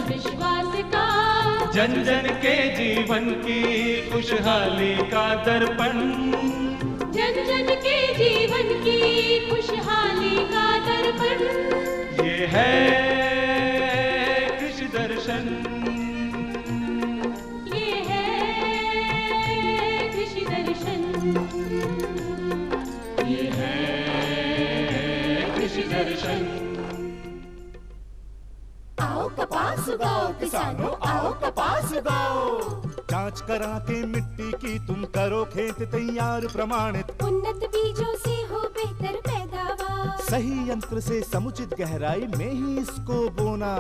विश्वास का, जन जन के जीवन की खुशहाली का दर्पण, जन जन के जीवन की खुशहाली का दर्पण। ये है कृषि दर्शन, ये है कृषि दर्शन, ये है कृषि दर्शन। आओ कपास उगाओ किसानों, आओ कपास उगाओ। जांच करा के मिट्टी की तुम करो खेत तैयार प्रमाणित, उन्नत बीजों से हो बेहतर पैदावार, सही यंत्र से समुचित गहराई में ही इसको बोना।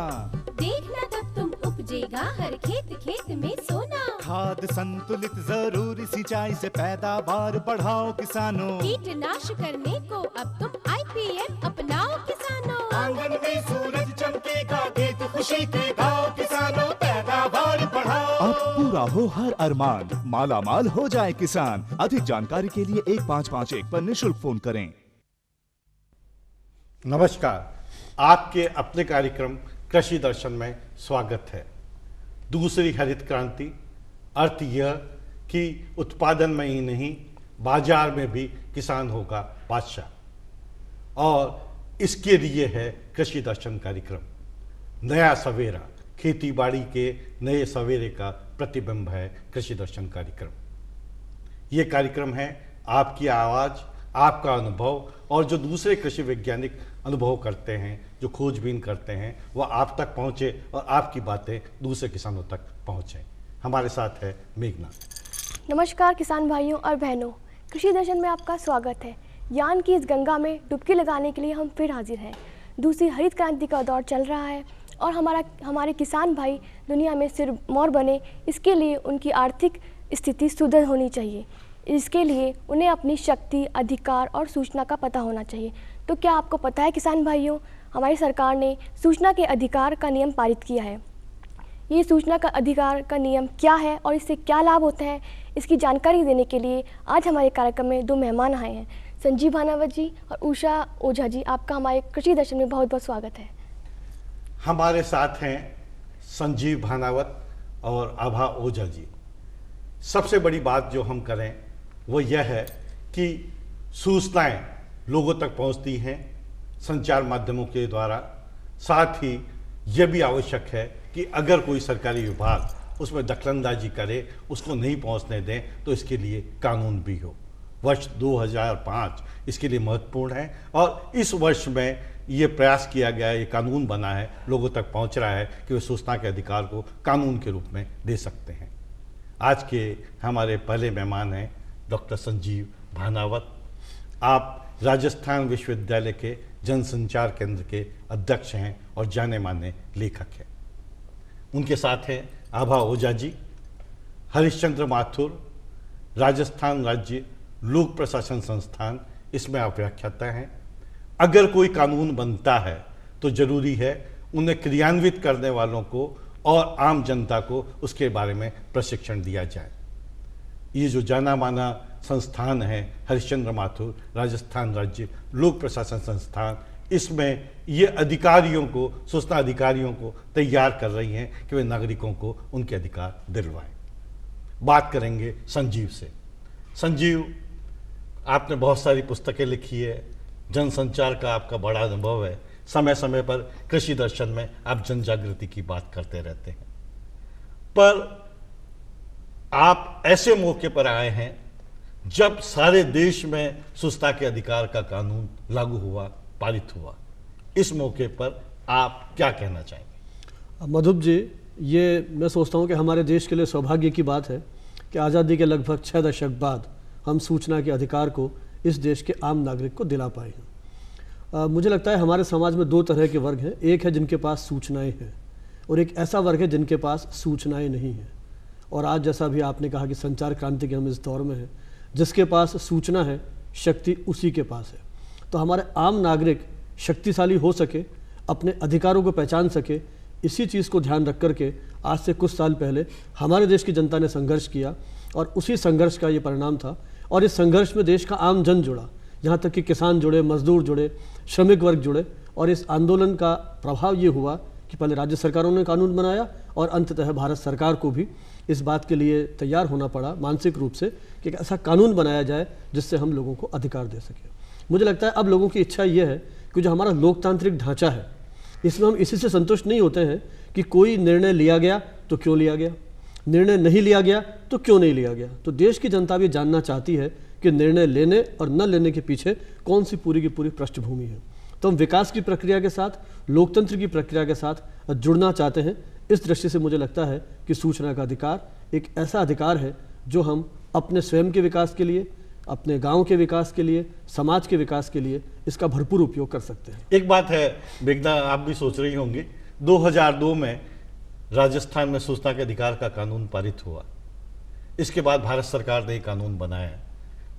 देखना तब तुम उपजेगा हर खेत खेत में सोना। खाद संतुलित जरूरी सिंचाई से पैदावार बढ़ाओ किसानों। कीटनाशक करने को अब तुम IPM अपनाओ किसानों। आंगन में सूरज चमकेगा, खेत खुशी के गाओ किसानों, पैदावार बढ़ाओ। अब पूरा हो हर अरमान, माला माल हो जाए किसान। अधिक जानकारी के लिए 1551 पर निःशुल्क फोन करें। नमस्कार, आपके अपने कार्यक्रम कृषि दर्शन में स्वागत है। दूसरी हरित क्रांति, अर्थ यह कि उत्पादन में ही नहीं बाजार में भी किसान होगा बादशाह, और इसके लिए है कृषि दर्शन कार्यक्रम। नया सवेरा, खेती बाड़ी के नए सवेरे का प्रतिबिंब है कृषि दर्शन कार्यक्रम। ये कार्यक्रम है आपकी आवाज़, आपका अनुभव, और जो दूसरे कृषि वैज्ञानिक अनुभव करते हैं, जो खोजबीन करते हैं, वह आप तक पहुँचे और आपकी बातें दूसरे किसानों तक पहुँचें। हमारे साथ है मेघना। नमस्कार किसान भाइयों और बहनों, कृषि दर्शन में आपका स्वागत है। ज्ञान की इस गंगा में डुबकी लगाने के लिए हम फिर हाजिर हैं। दूसरी हरित क्रांति का दौर चल रहा है और हमारे किसान भाई दुनिया में सिरमौर बने, इसके लिए उनकी आर्थिक स्थिति सुदृढ़ होनी चाहिए। इसके लिए उन्हें अपनी शक्ति, अधिकार और सूचना का पता होना चाहिए। तो क्या आपको पता है किसान भाइयों, हमारी सरकार ने सूचना के अधिकार का नियम पारित किया है। ये सूचना का अधिकार का नियम क्या है और इससे क्या लाभ होते हैं, इसकी जानकारी देने के लिए आज हमारे कार्यक्रम में दो मेहमान आए हैं, संजीव भानावत जी और उषा ओझा जी। आपका हमारे कृषि दर्शन में बहुत बहुत स्वागत है। हमारे साथ हैं संजीव भानावत और आभा ओझा जी। सबसे बड़ी बात जो हम करें वो यह है कि सूचनाएं लोगों तक पहुंचती हैं संचार माध्यमों के द्वारा। साथ ही यह भी आवश्यक है कि अगर कोई सरकारी विभाग उसमें दखलंदाजी करे, उसको नहीं पहुंचने दें, तो इसके लिए कानून भी हो। वर्ष 2005 इसके लिए महत्वपूर्ण है और इस वर्ष में ये प्रयास किया गया है, ये कानून बना है, लोगों तक पहुंच रहा है कि वे सूचना के अधिकार को कानून के रूप में दे सकते हैं। आज के हमारे पहले मेहमान हैं डॉक्टर संजीव भानावत। आप राजस्थान विश्वविद्यालय के जनसंचार केंद्र के अध्यक्ष हैं और जाने माने लेखक हैं। उनके साथ हैं आभा ओझा जी, हरिश्चंद्र माथुर, राजस्थान राज्य लोक प्रशासन संस्थान, इसमें आप व्याख्याता हैं। अगर कोई कानून बनता है तो जरूरी है उन्हें क्रियान्वित करने वालों को और आम जनता को उसके बारे में प्रशिक्षण दिया जाए। ये जो जाना माना संस्थान है हरिश्चंद्र माथुर राजस्थान राज्य लोक प्रशासन संस्थान, इसमें ये अधिकारियों को, सूचना अधिकारियों को तैयार कर रही हैं कि वे नागरिकों को उनके अधिकार दिलवाएं। बात करेंगे संजीव से। संजीव, आपने बहुत सारी पुस्तकें लिखी है, जनसंचार का आपका बड़ा अनुभव है, समय समय पर कृषि दर्शन में आप जन जागृति की बात करते रहते हैं, पर आप ऐसे मौके पर आए हैं जब सारे देश में सूचना के अधिकार का कानून लागू हुआ, पारित हुआ। इस मौके पर आप क्या कहना चाहेंगे? मधुप जी, ये मैं सोचता हूँ कि हमारे देश के लिए सौभाग्य की बात है कि आज़ादी के लगभग 6 दशक बाद हम सूचना के अधिकार को इस देश के आम नागरिक को दिला पाए हैं। मुझे लगता है हमारे समाज में 2 तरह के वर्ग हैं। एक है जिनके पास सूचनाएं हैं और एक ऐसा वर्ग है जिनके पास सूचनाएं नहीं हैं। और आज जैसा भी आपने कहा कि संचार क्रांति के हम इस दौर में हैं, जिसके पास सूचना है शक्ति उसी के पास है। तो हमारे आम नागरिक शक्तिशाली हो सके, अपने अधिकारों को पहचान सके, इसी चीज़ को ध्यान रख कर के आज से कुछ साल पहले हमारे देश की जनता ने संघर्ष किया और उसी संघर्ष का ये परिणाम था। और इस संघर्ष में देश का आम जन जुड़ा, यहाँ तक कि किसान जुड़े, मजदूर जुड़े, श्रमिक वर्ग जुड़े। और इस आंदोलन का प्रभाव ये हुआ कि पहले राज्य सरकारों ने कानून बनाया और अंततः भारत सरकार को भी इस बात के लिए तैयार होना पड़ा मानसिक रूप से कि एक ऐसा कानून बनाया जाए जिससे हम लोगों को अधिकार दे सकें। मुझे लगता है अब लोगों की इच्छा ये है कि जो हमारा लोकतांत्रिक ढांचा है इसमें हम इसी से संतुष्ट नहीं होते हैं कि कोई निर्णय लिया गया तो क्यों लिया गया, निर्णय नहीं लिया गया तो क्यों नहीं लिया गया। तो देश की जनता भी जानना चाहती है कि निर्णय लेने और न लेने के पीछे कौन सी पूरी की पूरी पृष्ठभूमि है। तो हम विकास की प्रक्रिया के साथ, लोकतंत्र की प्रक्रिया के साथ जुड़ना चाहते हैं। इस दृष्टि से मुझे लगता है कि सूचना का अधिकार एक ऐसा अधिकार है जो हम अपने स्वयं के विकास के लिए, अपने गांव के विकास के लिए, समाज के विकास के लिए इसका भरपूर उपयोग कर सकते हैं। एक बात है मेघना, आप भी सोच रही होंगी, 2002 में राजस्थान में सूचना के अधिकार का कानून पारित हुआ। इसके बाद भारत सरकार ने कानून बनाया,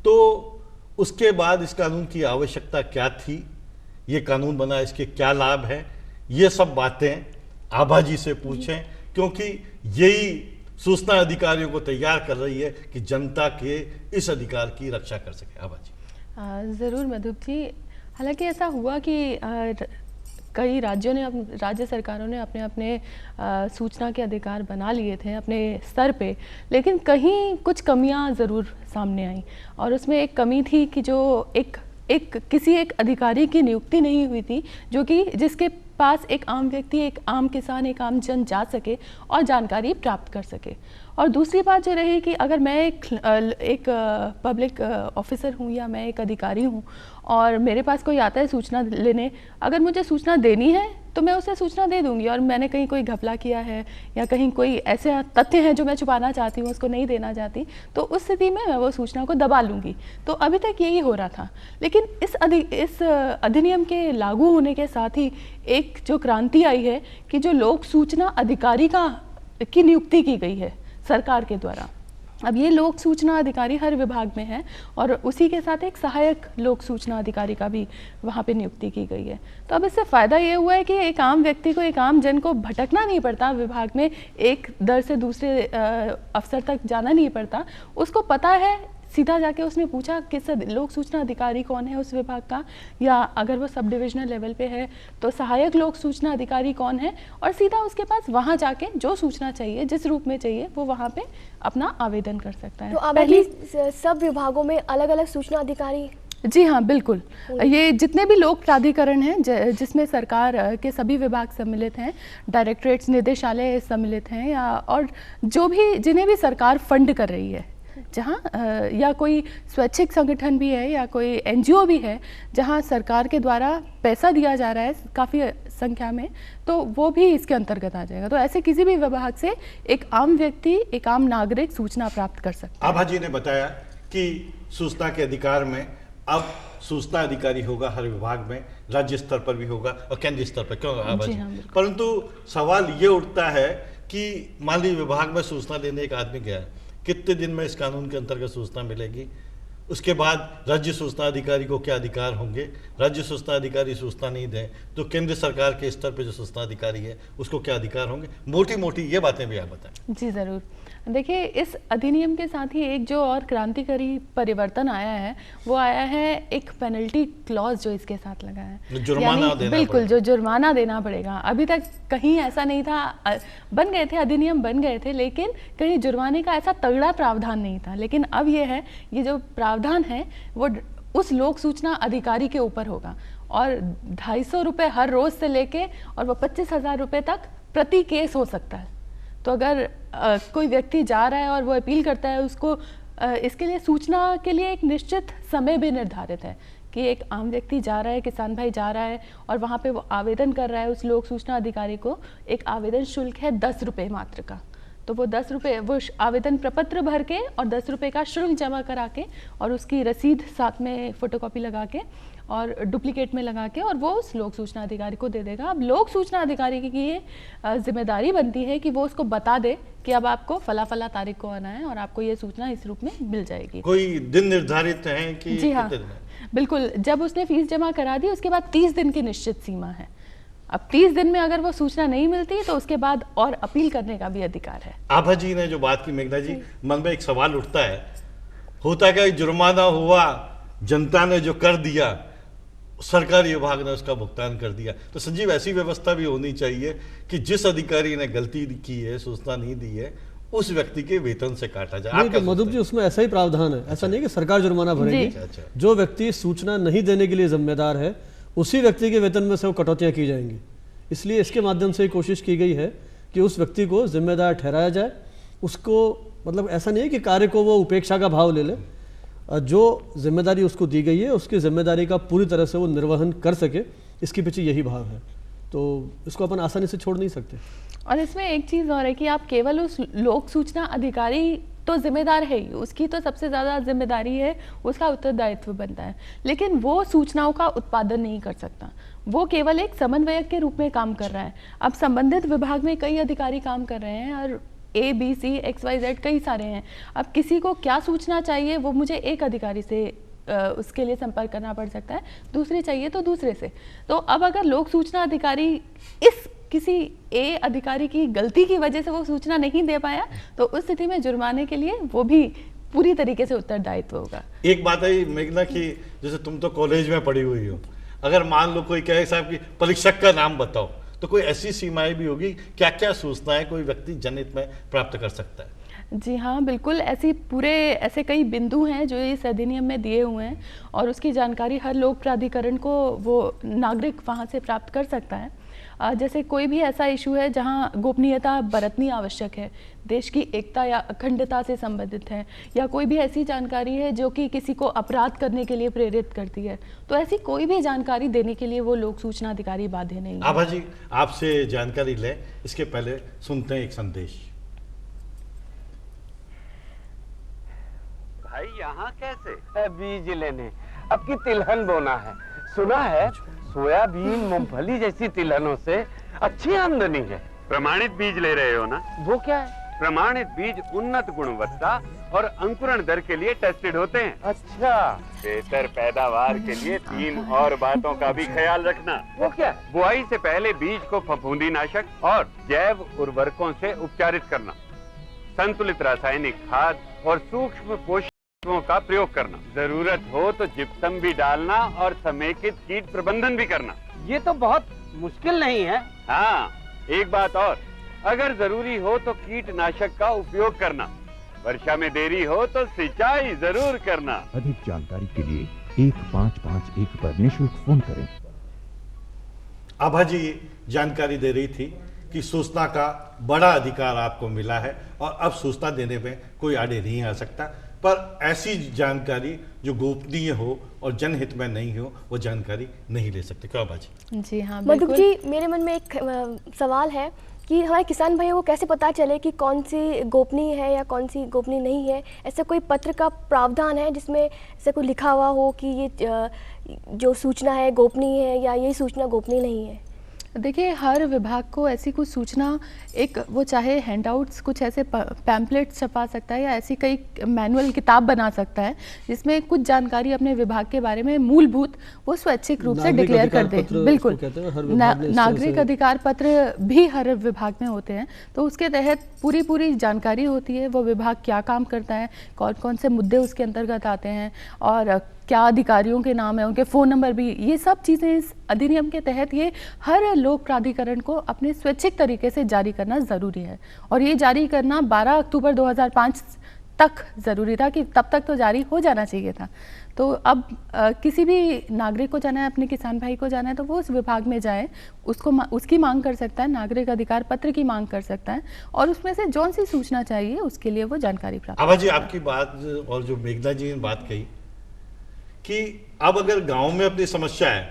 तो उसके बाद इस कानून की आवश्यकता क्या थी, ये कानून बना, इसके क्या लाभ हैं, ये सब बातें आभा जी से पूछें, क्योंकि यही सूचना अधिकारियों को तैयार कर रही है कि जनता के इस अधिकार की रक्षा कर सके। आभा जी। ज़रूर मधुप जी, हालांकि ऐसा हुआ कि कई राज्यों ने, राज्य सरकारों ने अपने अपने सूचना के अधिकार बना लिए थे अपने स्तर पे, लेकिन कहीं कुछ कमियां ज़रूर सामने आई। और उसमें एक कमी थी कि जो किसी एक अधिकारी की नियुक्ति नहीं हुई थी जो कि जिसके पास एक आम व्यक्ति, एक आम किसान, एक आम जन जा सके और जानकारी प्राप्त कर सके। और दूसरी बात जो रही कि अगर मैं एक पब्लिक ऑफिसर हूँ या मैं एक अधिकारी हूँ और मेरे पास कोई आता है सूचना लेने, अगर मुझे सूचना देनी है तो मैं उसे सूचना दे दूंगी, और मैंने कहीं कोई घपला किया है या कहीं कोई ऐसे तथ्य हैं जो मैं छुपाना चाहती हूँ, उसको नहीं देना चाहती, तो उस स्थिति में मैं वो सूचना को दबा लूँगी। तो अभी तक यही हो रहा था, लेकिन इस अधिनियम के लागू होने के साथ ही एक जो क्रांति आई है कि जो लोक सूचना अधिकारी की नियुक्ति की गई है सरकार के द्वारा। अब ये लोक सूचना अधिकारी हर विभाग में है और उसी के साथ एक सहायक लोक सूचना अधिकारी का भी वहाँ पे नियुक्ति की गई है। तो अब इससे फ़ायदा ये हुआ है कि एक आम व्यक्ति को, एक आम जन को भटकना नहीं पड़ता विभाग में, एक दर से दूसरे अफसर तक जाना नहीं पड़ता। उसको पता है, सीधा जाके उसने पूछा किस लोक सूचना अधिकारी कौन है उस विभाग का, या अगर वो सब डिविजनल लेवल पे है तो सहायक लोक सूचना अधिकारी कौन है, और सीधा उसके पास वहाँ जाके जो सूचना चाहिए, जिस रूप में चाहिए, वो वहाँ पे अपना आवेदन कर सकता है। तो पहले सब विभागों में अलग अलग सूचना अधिकारी? जी हाँ, बिल्कुल। ये जितने भी लोक प्राधिकरण हैं जिसमें सरकार के सभी विभाग सम्मिलित हैं, डायरेक्टरेट्स, निदेशालय सम्मिलित हैं, या और जो भी जिन्हें भी सरकार फंड कर रही है, जहाँ या कोई स्वैच्छिक संगठन भी है या कोई एनजीओ भी है जहाँ सरकार के द्वारा पैसा दिया जा रहा है काफ़ी संख्या में, तो वो भी इसके अंतर्गत आ जाएगा। तो ऐसे किसी भी विभाग से एक आम व्यक्ति, एक आम नागरिक सूचना प्राप्त कर सकता है। आभा जी ने बताया कि सूचना के अधिकार में अब सूचना अधिकारी होगा हर विभाग में, राज्य स्तर पर भी होगा और केंद्रीय स्तर पर। क्यों आभा जी? परंतु सवाल ये उठता है कि मान लीजिए विभाग में सूचना देने एक आदमी गया, कितने दिन में इस कानून के अंतर्गत सूचना मिलेगी? उसके बाद राज्य सूचना अधिकारी को क्या अधिकार होंगे? राज्य सूचना अधिकारी सूचना नहीं दें तो केंद्र सरकार के स्तर पर जो सूचना अधिकारी है उसको क्या अधिकार होंगे? मोटी मोटी ये बातें भी आप बताएं। जी ज़रूर। देखिए, इस अधिनियम के साथ ही एक जो और क्रांतिकारी परिवर्तन आया है वो आया है एक पेनल्टी क्लॉज जो इसके साथ लगा है, जुर्माना देना, बिल्कुल, जो जुर्माना देना पड़ेगा। अभी तक कहीं ऐसा नहीं था, बन गए थे अधिनियम, बन गए थे, लेकिन कहीं जुर्माने का ऐसा तगड़ा प्रावधान नहीं था। लेकिन अब ये है, ये जो प्रावधान है वो उस लोक सूचना अधिकारी के ऊपर होगा, और 250 रुपये हर रोज़ से लेके और वो 25,000 रुपये तक प्रति केस हो सकता है। तो अगर कोई व्यक्ति जा रहा है और वो अपील करता है, उसको इसके लिए सूचना के लिए एक निश्चित समय भी निर्धारित है कि एक आम व्यक्ति जा रहा है, किसान भाई जा रहा है और वहाँ पे वो आवेदन कर रहा है, उस लोक सूचना अधिकारी को एक आवेदन शुल्क है 10 रुपये मात्र का। तो वो 10 रुपये, वो आवेदन प्रपत्र भर के और 10 रुपये का शुल्क जमा करा के और उसकी रसीद साथ में फोटोकॉपी लगा के और डुप्लीकेट में लगा के और वो उस लोक सूचना अधिकारी को दे देगा। अब लोक सूचना अधिकारी की ये जिम्मेदारी बनती है कि वो उसको बता दे कि अब आपको फला फला तारीख को आना है और आपको ये सूचना इस रूप में मिल जाएगी। कोई दिन निर्धारित है कि? जी हाँ, बिल्कुल। जब उसने फीस जमा करा दी उसके बाद 30 दिन की निश्चित सीमा है। अब 30 दिन में अगर वो सूचना नहीं मिलती तो उसके बाद और अपील करने का भी अधिकार है। आभा जी ने जो बात की, मेघना जी, मन में एक सवाल उठता है, होता क्या जुर्माना हुआ, जनता ने जो कर दिया सरकारी विभाग ने उसका भुगतान कर दिया। तो संजीव, ऐसी व्यवस्था भी होनी चाहिए कि जिस अधिकारी ने गलती की है, सूचना नहीं दी है, उस व्यक्ति के वेतन से काटा जाए। नहीं, तो मधुप जी उसमें ऐसा ही प्रावधान है, ऐसा नहीं कि सरकार जुर्माना भरेगी। जो व्यक्ति सूचना नहीं देने के लिए जिम्मेदार है उसी व्यक्ति के वेतन में से वो कटौतियां की जाएंगी। इसलिए इसके माध्यम से कोशिश की गई है कि उस व्यक्ति को जिम्मेदार ठहराया जाए। उसको मतलब ऐसा नहीं है कि कार्य को वो उपेक्षा का भाव ले ले, जो जिम्मेदारी उसको दी गई है उसकी जिम्मेदारी का पूरी तरह से वो निर्वहन कर सके, इसके पीछे यही भाव है। तो इसको अपन आसानी से छोड़ नहीं सकते। और इसमें एक चीज़ और है कि आप केवल उस लोक सूचना अधिकारी तो जिम्मेदार है ही, उसकी तो सबसे ज़्यादा जिम्मेदारी है, उसका उत्तरदायित्व बनता है, लेकिन वो सूचनाओं का उत्पादन नहीं कर सकता। वो केवल एक समन्वयक के रूप में काम कर रहा है। अब संबंधित विभाग में कई अधिकारी काम कर रहे हैं और ABC XYZ कई सारे हैं। अब किसी को क्या सूचना चाहिए वो मुझे एक अधिकारी से उसके लिए संपर्क करना पड़ सकता है, दूसरे चाहिए तो दूसरे से। तो अब अगर लोक सूचना अधिकारी इस किसी A अधिकारी की गलती की वजह से वो सूचना नहीं दे पाया तो उस स्थिति में जुर्माने के लिए वो भी पूरी तरीके से उत्तरदायित्व होगा। एक बात है मेघना कि जैसे तुम तो कॉलेज में पढ़ी हुई हो, अगर मान लो कोई कहे साहब कि परीक्षक का नाम बताओ, तो कोई ऐसी सीमाएं भी होगी, क्या क्या सूचनाएं कोई व्यक्ति जनहित में प्राप्त कर सकता है? जी हाँ, बिल्कुल ऐसे कई बिंदु हैं जो इस अधिनियम में दिए हुए हैं और उसकी जानकारी हर लोक प्राधिकरण को वो नागरिक वहाँ से प्राप्त कर सकता है। जैसे कोई भी ऐसा इशू है जहाँ गोपनीयता बरतनी आवश्यक है, देश की एकता या अखंडता से संबंधित है, या कोई भी ऐसी जानकारी है जो कि किसी को अपराध करने के लिए प्रेरित करती है, तो ऐसी कोई भी जानकारी देने के लिए वो लोक सूचना अधिकारी बाध्य नहीं है। आभा जी, आपसे जानकारी लें, इसके पहले सुनते हैं एक संदेश। भाई यहाँ कैसे? बीज लेने, अब की तिलहन बोना है। सुना है सोयाबीन मूंगफली जैसी तिलहनों से अच्छी आमदनी है। प्रमाणित बीज ले रहे हो ना? वो क्या है? प्रमाणित बीज उन्नत गुणवत्ता और अंकुरण दर के लिए टेस्टेड होते हैं। अच्छा। बेहतर पैदावार के लिए 3 और बातों का भी ख्याल रखना। वो क्या? बुआई से पहले बीज को फफूंदी नाशक और जैव उर्वरकों से उपचारित करना, संतुलित रासायनिक खाद और सूक्ष्म पोषक का प्रयोग करना, जरूरत हो तो जिप्सम भी डालना और समेकित कीट प्रबंधन भी करना। ये तो बहुत मुश्किल नहीं है। हाँ, एक बात और, अगर जरूरी हो तो कीटनाशक का उपयोग करना, वर्षा में देरी हो तो सिंचाई जरूर करना। अधिक जानकारी के लिए 1551 पर निःशुल्क फोन करें। आभा जी जानकारी दे रही थी कि सूचना का बड़ा अधिकार आपको मिला है और अब सूचना देने में कोई आड़े नहीं आ सकता, पर ऐसी जानकारी जो गोपनीय हो और जनहित में नहीं हो वो जानकारी नहीं ले सकते। क्या बाजी? जी हाँ, मधुप जी, मेरे मन में एक सवाल है कि हमारे किसान भाइयों को कैसे पता चले कि कौन सी गोपनीय है या कौन सी गोपनीय नहीं है? ऐसा कोई पत्र का प्रावधान है जिसमें ऐसा कोई लिखा हुआ हो कि ये जो सूचना है गोपनीय है या ये सूचना गोपनीय नहीं है? देखिए, हर विभाग को ऐसी कुछ सूचना, एक वो चाहे हैंडआउट्स कुछ ऐसे पैम्पलेट्स छपा सकता है या ऐसी कई मैनुअल किताब बना सकता है जिसमें कुछ जानकारी अपने विभाग के बारे में मूलभूत वो स्वैच्छिक रूप से डिक्लेयर कर दे। बिल्कुल, नागरिक अधिकार पत्र भी हर विभाग में होते हैं, तो उसके तहत पूरी जानकारी होती है, वो विभाग क्या काम करता है, कौन कौन से मुद्दे उसके अंतर्गत आते हैं और क्या अधिकारियों के नाम है, उनके फ़ोन नंबर भी, ये सब चीज़ें इस अधिनियम के तहत ये हर लोक प्राधिकरण को अपने स्वैच्छिक तरीके से जारी करना ज़रूरी है। और ये जारी करना 12 अक्टूबर 2005 तक ज़रूरी था, कि तब तक तो जारी हो जाना चाहिए था। तो अब किसी भी नागरिक को जाना है, अपने किसान भाई को जाना है, तो वो उस विभाग में जाए, उसकी मांग कर सकता है, नागरिक अधिकार पत्र की मांग कर सकता है और उसमें से जौन सी सूचना चाहिए उसके लिए वो जानकारी प्राप्त। आभा जी, आपकी बात और जो मेघना जी ने बात कही कि अब अगर गांव में अपनी समस्या है,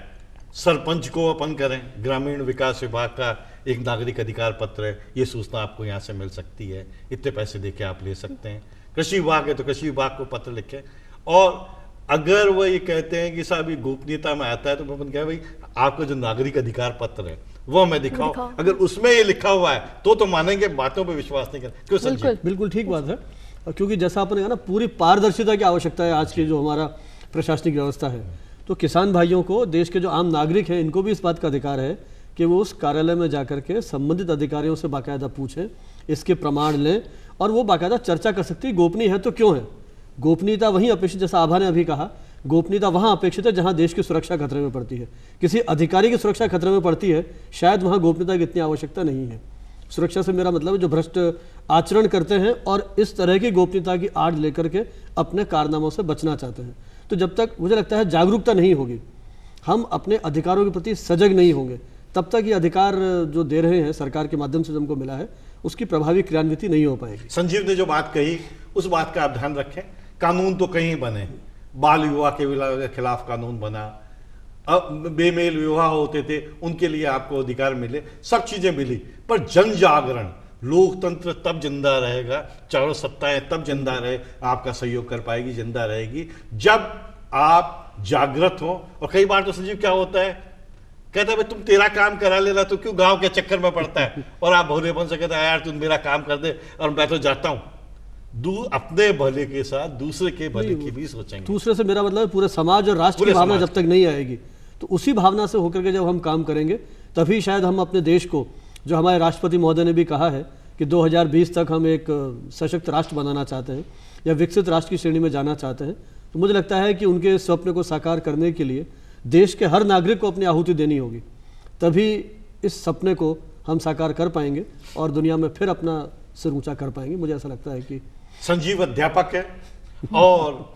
सरपंच को अपन करें, ग्रामीण विकास विभाग का एक नागरिक अधिकार पत्र है, ये सूचना आपको यहाँ से मिल सकती है, इतने पैसे देके आप ले सकते हैं। कृषि विभाग है तो कृषि विभाग को पत्र लिखें, और अगर वो ये कहते हैं कि साहब ये गोपनीयता में आता है तो अपन कहें भाई आपका जो नागरिक अधिकार पत्र है वो हमें दिखाओ। अगर उसमें ये लिखा हुआ है तो मानेंगे, बातों पर विश्वास नहीं करें। क्यों संजीव? बिल्कुल ठीक बात है, क्योंकि जैसा आपने कहा ना, पूरी पारदर्शिता की आवश्यकता है आज की जो हमारा प्रशासनिक व्यवस्था है। तो किसान भाइयों को, देश के जो आम नागरिक हैं, इनको भी इस बात का अधिकार है कि वो उस कार्यालय में जाकर के संबंधित अधिकारियों से बाकायदा पूछें, इसके प्रमाण लें और वो बाकायदा चर्चा कर सकती है। गोपनीय है तो क्यों है? गोपनीयता वहीं अपेक्षित, जैसा आभा ने अभी कहा गोपनीयता वहाँ अपेक्षित है जहाँ देश की सुरक्षा खतरे में पड़ती है। किसी अधिकारी की सुरक्षा खतरे में पड़ती है, शायद वहाँ गोपनीयता की इतनी आवश्यकता नहीं है। सुरक्षा से मेरा मतलब है जो भ्रष्ट आचरण करते हैं और इस तरह की गोपनीयता की आड़ लेकर के अपने कारनामों से बचना चाहते हैं। तो जब तक मुझे लगता है जागरूकता नहीं होगी, हम अपने अधिकारों के प्रति सजग नहीं होंगे, तब तक ये अधिकार जो दे रहे हैं सरकार के माध्यम से हमको मिला है, उसकी प्रभावी क्रियान्विति नहीं हो पाएगी। संजीव ने जो बात कही उस बात का आप ध्यान रखें। कानून तो कहीं बने, बाल विवाह के खिलाफ कानून बना, अब बेमेल विवाह होते थे उनके लिए आपको अधिकार मिले, सब चीजें मिली, पर जन जागरण, लोकतंत्र तब जिंदा रहेगा, चारों सत्ताएं तब जिंदा रहे, आपका सहयोग कर पाएगी, जिंदा रहेगी जब आप जागृत हो। और कई बार तो संजीव क्या होता है, कहता है भाई तुम तेरा काम करा ले रहा तो क्यों गांव के चक्कर में पड़ता है, और आप भोलेपन से कहते हैं यार तुम मेरा काम कर दे और मैं तो जाता हूं। अपने भले के साथ दूसरे के भले की भी सोचेंगे। दूसरे से मेरा मतलब है पूरे समाज और राष्ट्र की भावना जब तक नहीं आएगी, तो उसी भावना से होकर के जब हम काम करेंगे तभी शायद हम अपने देश को, जो हमारे राष्ट्रपति महोदय ने भी कहा है कि 2020 तक हम एक सशक्त राष्ट्र बनाना चाहते हैं या विकसित राष्ट्र की श्रेणी में जाना चाहते हैं, तो मुझे लगता है कि उनके स्वप्न को साकार करने के लिए देश के हर नागरिक को अपनी आहुति देनी होगी, तभी इस सपने को हम साकार कर पाएंगे और दुनिया में फिर अपना सिर ऊंचा कर पाएंगे। मुझे ऐसा लगता है कि संजीव अध्यापक है और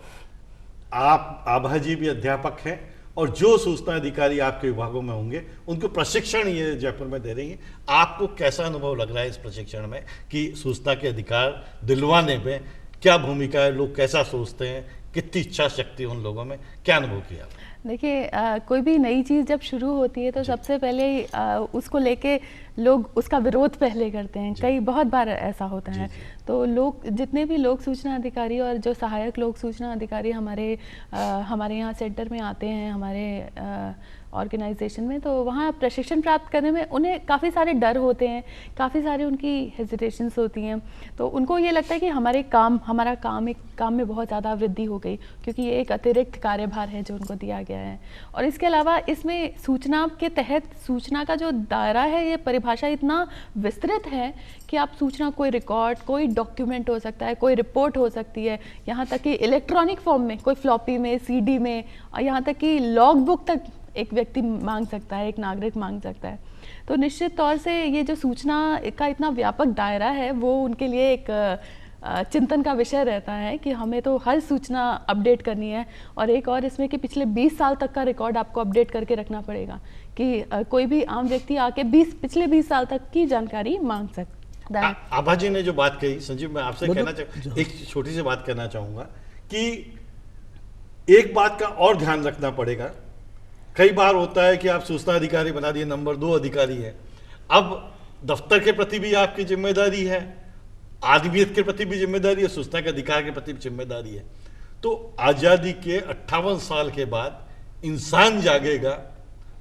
आप आभा जी भी अध्यापक हैं, और जो सूचना अधिकारी आपके विभागों में होंगे उनको प्रशिक्षण ये जयपुर में दे रही हैं। आपको कैसा अनुभव लग रहा है इस प्रशिक्षण में कि सूचना के अधिकार दिलवाने में क्या भूमिका है, लोग कैसा सोचते हैं, कितनी इच्छा शक्ति उन लोगों में, क्या अनुभव किया? देखिए, कोई भी नई चीज़ जब शुरू होती है तो सबसे पहले उसको लेके लोग उसका विरोध पहले करते हैं। कई बहुत बार ऐसा होता है। तो लोग, जितने भी लोक सूचना अधिकारी और जो सहायक लोक सूचना अधिकारी हमारे यहाँ सेंटर में आते हैं, हमारे ऑर्गेनाइजेशन में, तो वहाँ प्रशिक्षण प्राप्त करने में उन्हें काफ़ी सारे डर होते हैं, काफ़ी सारी उनकी हेजिटेशंस होती हैं। तो उनको ये लगता है कि हमारा काम में बहुत ज़्यादा वृद्धि हो गई, क्योंकि ये एक अतिरिक्त कार्यभार है जो उनको दिया गया है। और इसके अलावा इसमें सूचना के तहत सूचना का जो दायरा है, ये परिभाषा इतना विस्तृत है कि आप सूचना, कोई रिकॉर्ड, कोई डॉक्यूमेंट हो सकता है, कोई रिपोर्ट हो सकती है, यहाँ तक कि इलेक्ट्रॉनिक फॉर्म में, कोई फ्लॉपी में, सीडी में, और यहाँ तक कि लॉग बुक तक एक व्यक्ति मांग सकता है, एक नागरिक मांग सकता है। तो निश्चित तौर से ये जो सूचना का इतना व्यापक दायरा है, वो उनके लिए एक चिंतन का विषय रहता है कि हमें तो हर सूचना अपडेट करनी है। और एक और इसमें कि पिछले 20 साल तक का रिकॉर्ड आपको अपडेट करके रखना पड़ेगा कि कोई भी आम व्यक्ति आके पिछले 20 साल तक की जानकारी मांग सकता है। आभा जी ने जो बात कही, संजीव मैं आपसे एक छोटी सी बात कहना चाहूँगा कि एक बात का और ध्यान रखना पड़ेगा। कई बार होता है कि आप सूचना अधिकारी बना दिए, नंबर 2 अधिकारी है, अब दफ्तर के प्रति भी आपकी जिम्मेदारी है, आदमियत के प्रति भी जिम्मेदारी है, सूचना के अधिकार के प्रति भी जिम्मेदारी है। तो आज़ादी के 58 साल के बाद इंसान जागेगा,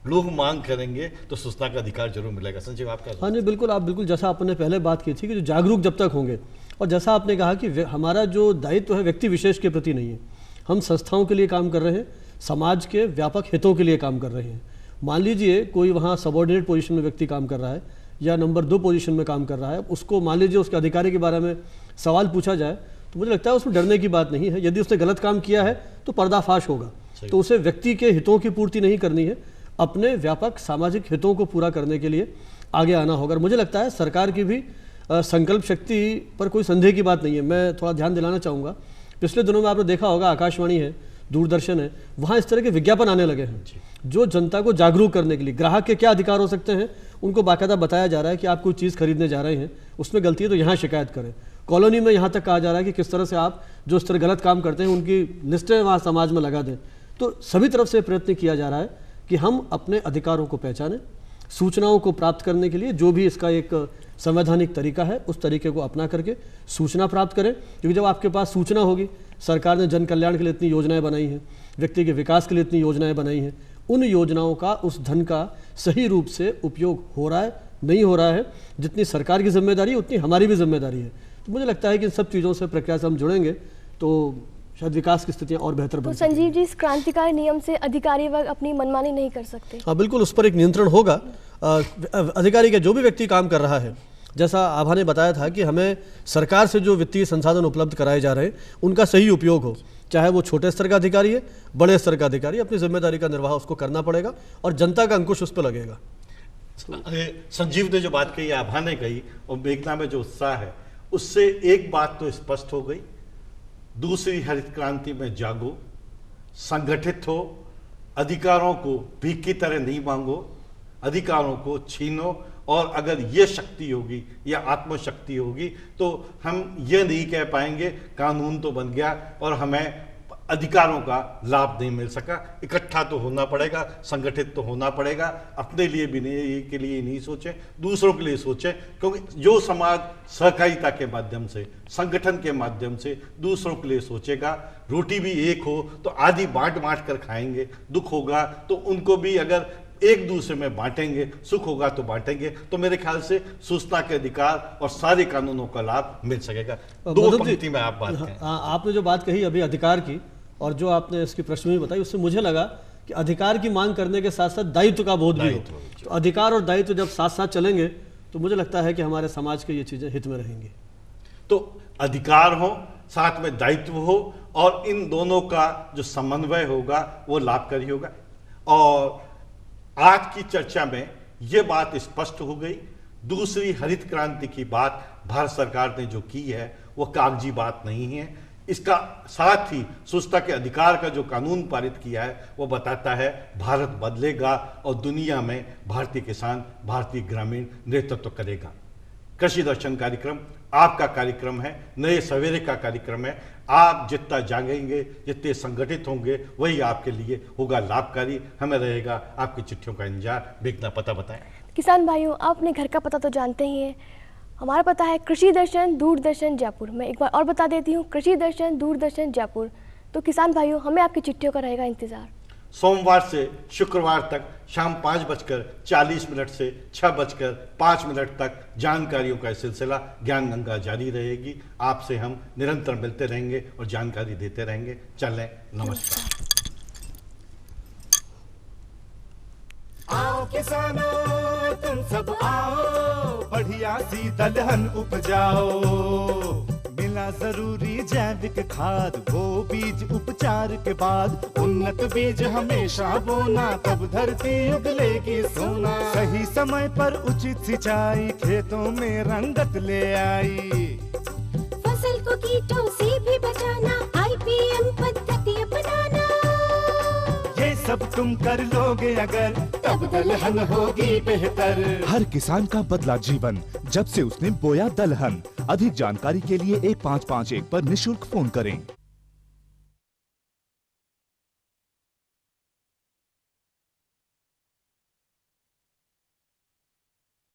लोग मांग करेंगे, तो सूचना का अधिकार जरूर मिलेगा। संजीव आपका? हाँ जी, बिल्कुल। आप बिल्कुल, जैसा आपने पहले बात की थी कि जो जागरूक जब तक होंगे, और जैसा आपने कहा कि हमारा जो दायित्व है व्यक्ति विशेष के प्रति नहीं है, हम संस्थाओं के लिए काम कर रहे हैं, समाज के व्यापक हितों के लिए काम कर रहे हैं। मान लीजिए कोई वहाँ सबऑर्डिनेट पोजीशन में व्यक्ति काम कर रहा है या नंबर 2 पोजीशन में काम कर रहा है, उसको मान लीजिए उसके अधिकारी के बारे में सवाल पूछा जाए, तो मुझे लगता है उसमें डरने की बात नहीं है। यदि उसने गलत काम किया है तो पर्दाफाश होगा, तो उसे व्यक्ति के हितों की पूर्ति नहीं करनी है, अपने व्यापक सामाजिक हितों को पूरा करने के लिए आगे आना होगा। मुझे लगता है सरकार की भी संकल्प शक्ति पर कोई संदेह की बात नहीं है। मैं थोड़ा ध्यान दिलाना चाहूँगा, पिछले दिनों में आपने देखा होगा आकाशवाणी है, दूरदर्शन है, वहाँ इस तरह के विज्ञापन आने लगे हैं जो जनता को जागरूक करने के लिए, ग्राहक के क्या अधिकार हो सकते हैं उनको बाकायदा बताया जा रहा है कि आप कोई चीज़ खरीदने जा रहे हैं, उसमें गलती है तो यहाँ शिकायत करें। कॉलोनी में यहाँ तक कहा जा रहा है कि किस तरह से आप जो इस तरह गलत काम करते हैं उनकी लिस्टें वहाँ समाज में लगा दें। तो सभी तरफ से प्रयत्न किया जा रहा है कि हम अपने अधिकारों को पहचानें, सूचनाओं को प्राप्त करने के लिए जो भी इसका एक संवैधानिक तरीका है उस तरीके को अपना करके सूचना प्राप्त करें। क्योंकि जब आपके पास सूचना होगी, सरकार ने जन कल्याण के लिए इतनी योजनाएं बनाई हैं, व्यक्ति के विकास के लिए इतनी योजनाएं बनाई हैं, उन योजनाओं का, उस धन का सही रूप से उपयोग हो रहा है, नहीं हो रहा है, जितनी सरकार की जिम्मेदारी है उतनी हमारी भी जिम्मेदारी है। तो मुझे लगता है कि इन सब चीज़ों से, प्रक्रिया से हम जुड़ेंगे तो शायद विकास की स्थितियाँ और बेहतर बन सकेंगी। संजीव जी, इस क्रांतिकारी नियम से अधिकारी वर्ग अपनी मनमानी नहीं कर सकते? हाँ बिल्कुल, उस पर एक नियंत्रण होगा। अधिकारी का जो भी व्यक्ति काम कर रहा है, जैसा आभा ने बताया था कि हमें सरकार से जो वित्तीय संसाधन उपलब्ध कराए जा रहे हैं उनका सही उपयोग हो, चाहे वो छोटे स्तर का अधिकारी है, बड़े स्तर का अधिकारी, अपनी जिम्मेदारी का निर्वाह उसको करना पड़ेगा और जनता का अंकुश उस पर लगेगा। संजीव ने जो बात कही, आभा ने कही, और मेघना में जो उत्साह है, उससे एक बात तो स्पष्ट हो गई, दूसरी हरित क्रांति में जागो, संगठित हो, अधिकारों को भीख की तरह नहीं मांगो, अधिकारों को छीनो, और अगर ये शक्ति होगी या आत्मशक्ति होगी तो हम ये नहीं कह पाएंगे कानून तो बन गया और हमें अधिकारों का लाभ नहीं मिल सका। इकट्ठा तो होना पड़ेगा, संगठित तो होना पड़ेगा, अपने लिए भी नहीं के लिए नहीं सोचें, दूसरों के लिए सोचें, क्योंकि जो समाज सहकारिता के माध्यम से, संगठन के माध्यम से दूसरों के लिए सोचेगा, रोटी भी एक हो तो आधी बांट बांट कर खाएंगे, दुख होगा तो उनको भी अगर एक दूसरे में बांटेंगे, सुख होगा तो बांटेंगे, तो मेरे ख्याल से सूचना के अधिकार और सारे कानूनों का लाभ मिल सकेगा। दो पंक्ति में आप बात करें। आपने जो बात कही अभी अधिकार की, और जो आपने इसकी पृष्ठभूमि बताई, उससे मुझे लगा कि अधिकार की मांग करने के साथ साथ दायित्व का बोध भी हो। तो अधिकार और दायित्व जब साथ साथ चलेंगे तो मुझे लगता है कि हमारे समाज के ये चीजें हित में रहेंगी। तो अधिकार हो, साथ में दायित्व हो, और इन दोनों का जो समन्वय होगा वो लाभकारी होगा। और आज की चर्चा में ये बात स्पष्ट हो गई, दूसरी हरित क्रांति की बात भारत सरकार ने जो की है वो कागजी बात नहीं है। इसका साथ ही सूचना के अधिकार का जो कानून पारित किया है वो बताता है भारत बदलेगा और दुनिया में भारतीय किसान, भारतीय ग्रामीण नेतृत्व करेगा। कृषि दर्शन कार्यक्रम आपका कार्यक्रम है, नए सवेरे का कार्यक्रम है। आप जितना जागेंगे, जितने संगठित होंगे, वही आपके लिए होगा लाभकारी। हमें रहेगा आपकी चिट्ठियों का इंतजार। बेगना पता बताएं। किसान भाइयों, आप अपने घर का पता तो जानते ही हैं। हमारा पता है कृषि दर्शन, दूरदर्शन जयपुर। मैं एक बार और बता देती हूँ, कृषि दर्शन, दूरदर्शन जयपुर। तो किसान भाइयों, हमें आपकी चिट्ठियों का रहेगा इंतजार। सोमवार से शुक्रवार तक शाम 5:40 से 6:05 तक जानकारियों का सिलसिला ज्ञान गंगा जारी रहेगी। आपसे हम निरंतर मिलते रहेंगे और जानकारी देते रहेंगे। चलें, नमस्कार। आओ किसानों तुम सब आओ, बढ़िया सी दलहन उपजाओ। मिला जरूरी जैविक खाद, वो बीज उपचार के बाद, उन्नत बीज हमेशा बोना, तब धरती उगलेगी सोना। सही समय पर उचित सिंचाई, खेतों में रंगत ले आई। फसल को कीटों से भी बचाना, IPM पद्धति अपनाना। ये सब तुम कर लोगे अगर, तब दलहन होगी बेहतर। हर किसान का बदला जीवन जब से उसने बोया दलहन। अधिक जानकारी के लिए 1551 पर निशुल्क फोन करें।